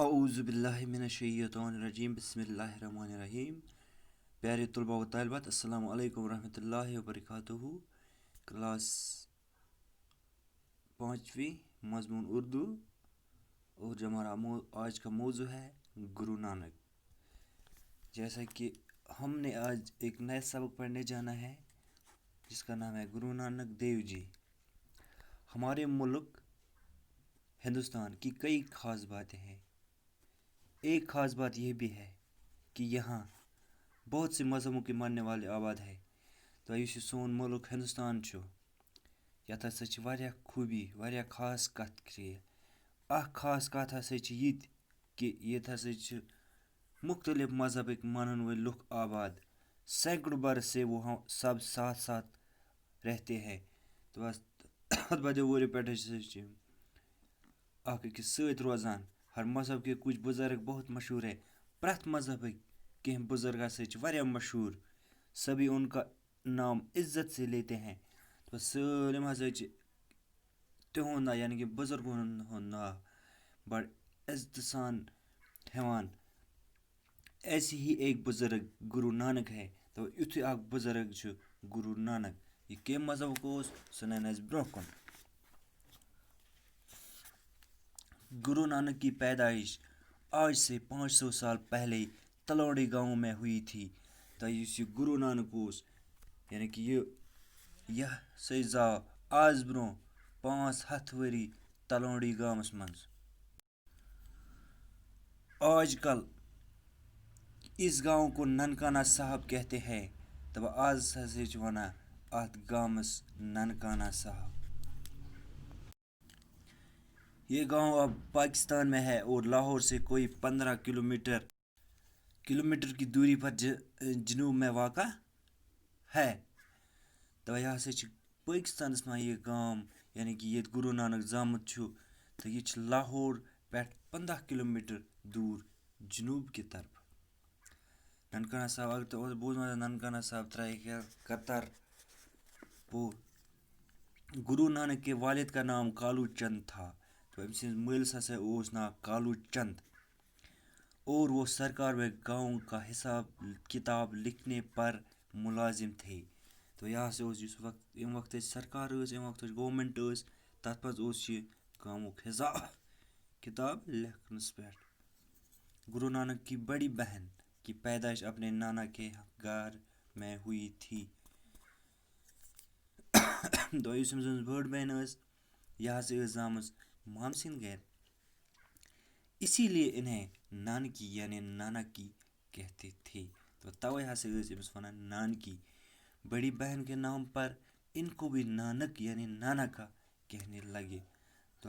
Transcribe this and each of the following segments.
اعوذ باللہ من الشیطان الرجیم بسم اللہ الرحمن الرحیم. پیارے طلباء و طالبات، السلام علیکم ورحمۃ اللہ وبرکاتہ. کلاس 5ویں، مضمون اردو، اور جو ہمارا آج کا موضوع ہے گرو نانک. جیسا کہ ہم نے آج ایک نیا سبق پڑھنے جانا ہے جس کا نام ہے گرو نانک دیو جی. ہمارے ملک ہندوستان کی کئی خاص باتیں ہیں. ایک خاص بات یہ بھی ہے کہ یہاں بہت سے مذہبوں کے ماننے والے آباد ہے. تو یُس یہِ سون ملک ہندوستان چھُ، یَتھ ہسا چھِ واریاہ خوٗبی، واریاہ خاص کَتھ کینٛہہ. اکھ خاص کَتھ ہسا چھِ یہِ تہِ کہِ ییٚتہِ ہسا چھِ مختلف مذہبٕکۍ مانن وٲلۍ لُکھ آباد. سینکڑوں برس سے وہ سب ساتھ ساتھ رہتے ہیں. تو بس اَتھ بَدیو ؤریو پٮ۪ٹھ ہسا چھِ اکھ أکِس سۭتۍ روزان. ہر مذہب کے کچھ بزرگ بہت مشہور ہے. پرٛٮ۪تھ مذہبٕکۍ کینٛہہ بزرگ ہسا چھِ واریاہ مشہوٗر. سبھی ان کا نام عزت سے لیتے ہیں. تو سٲلِم ہسا چھِ تِہُنٛد ناو یعنی کہِ بُزرگن ہُنٛد ناو بڑٕ عزتہٕ سان ہٮ۪وان. ایسے ہی ایک بزرگ گرو نانک ہے. تو یُتھُے اکھ بزرگ چھُ گرو نانک. یہِ کٔمۍ مذہبُک اوس سُہ نَنہِ اَسہِ برونٛہہ کُن. گرو نانک کی پیدائش آج سے 500 سال پہلے تلوڑی گاؤں میں ہوئی تھی. تو یُس یہِ گرو نانک اوس یعنی کہِ یہِ ہسا زاو آز برونٛہہ 500 ؤری تلوڑی گامَس منٛز. آج کل اس گاؤں کو ننکانہ صاحب کہتے ہیں. تو آز ہسا چھِ وَنان اَتھ گامَس ننکانہ صاحب. یہ گاؤں اب پاکستان میں ہے اور لاہور سے کوئی 15 کلومیٹر کی دوری پر جنوب میں واقع ہے. تو یہ ہسا چھِ پٲکِستانَس منٛز یہِ گام یعنی کہِ ییٚتہِ گرو نانک زامُت چھُ. تہٕ یہِ چھِ لاہور پٮ۪ٹھ 15 کلومیٹر دوٗر جنوٗب کہِ طرفہٕ. ننکانہ صاحب اگر تۄہہِ اوس بوٗزمُت ننکانہ صاحب ترٛایہِ کرتار پوٗر. گرو نانک کے والد کا نام کالو چند تھا. تو أمۍ سٕنٛدِس مٲلِس ہسا اوس ناو کالو چند اور وہ سرکار میں گاؤں کا حساب کتاب لکھنے پر ملازم تھے. تو یہِ ہسا اوس یُس وقت ییٚمہِ وقتہٕ سرکار ٲس، ییٚمہِ وقتہٕ گورمٮ۪نٛٹ ٲس، تَتھ منٛز اوس یہِ گامُک حساب کتاب لیکھنَس پٮ۪ٹھ. گرو نانک کی بڑی بہن کی پیدائش اپنے نانا کے گھر میں ہوئی تھی. تو یُس أمۍ سٕنٛز بٔڑ بیٚنہِ ٲس یہِ ہسا ٲس زامٕژ مامہٕ سٕنٛدۍ گرِ. اسی لیے انہیں نانکی یعنی نانا کی کہتے تھے. تو توے ہسا ٲسۍ أمِس وَنان نانکی. بڑی بہن کے نام پر ان کو بھی نانک یعنی نانا کا کہنے لگے. تو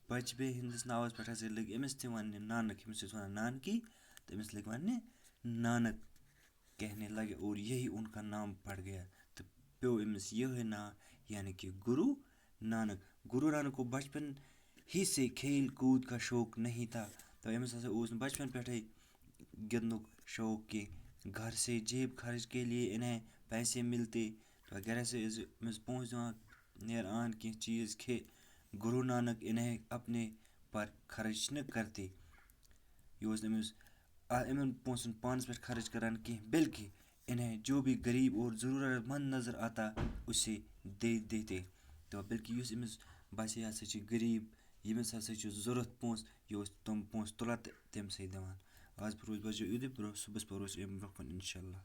بچہِ بیٚنہِ ہِنٛدِس ناوَس پٮ۪ٹھ ہسا لٔگۍ أمِس تہِ وَننہِ نانک. أمِس ٲسۍ وَنان نانکی تہٕ أمِس لٔگۍ وَننہِ نانک کہنے لگے اور یہی ان کا نام پڑ گیا. تو پیوٚو أمِس یِہوٚے ناو یعنی کہ گرو نانک. گرو نانک کو بچپن ہی سے کھیل کود کا شوق نہیں تھا. تو أمِس ہسا اوس نہٕ بچپن پٮ۪ٹھَے گِنٛدنُک شوق کینٛہہ. گھر سے جیب خرچ کے لیے انہیں پیسے ملتے. تو گھر سے أمِس پونٛسہٕ دِوان نیران کینٛہہ چیٖز کھے. گرو نانک انہیں اپنے پر خرچ نہ کرتے. یہِ اوس نہٕ أمِس یِمن پونٛسن پانس پٮ۪ٹھ خرچ کران کینٛہہ بلکہ انہیں جو بھی غریب اور ضرورت مند نظر آتا اسے دے دیتے. تو بلکہ یُس أمِس باسے یہِ ہسا چھِ غریٖب، ییٚمِس ہسا چھِ ضوٚرَتھ پونٛسہٕ، یہِ اوس تِم پونٛسہٕ تُلان تہٕ تٔمسٕے دِوان. آز پَرو أسۍ بَچو یُتُے برونٛہہ صُبحَس پَرو أسۍ اَمہِ برونٛہہ کُن اِنشاء اللہ.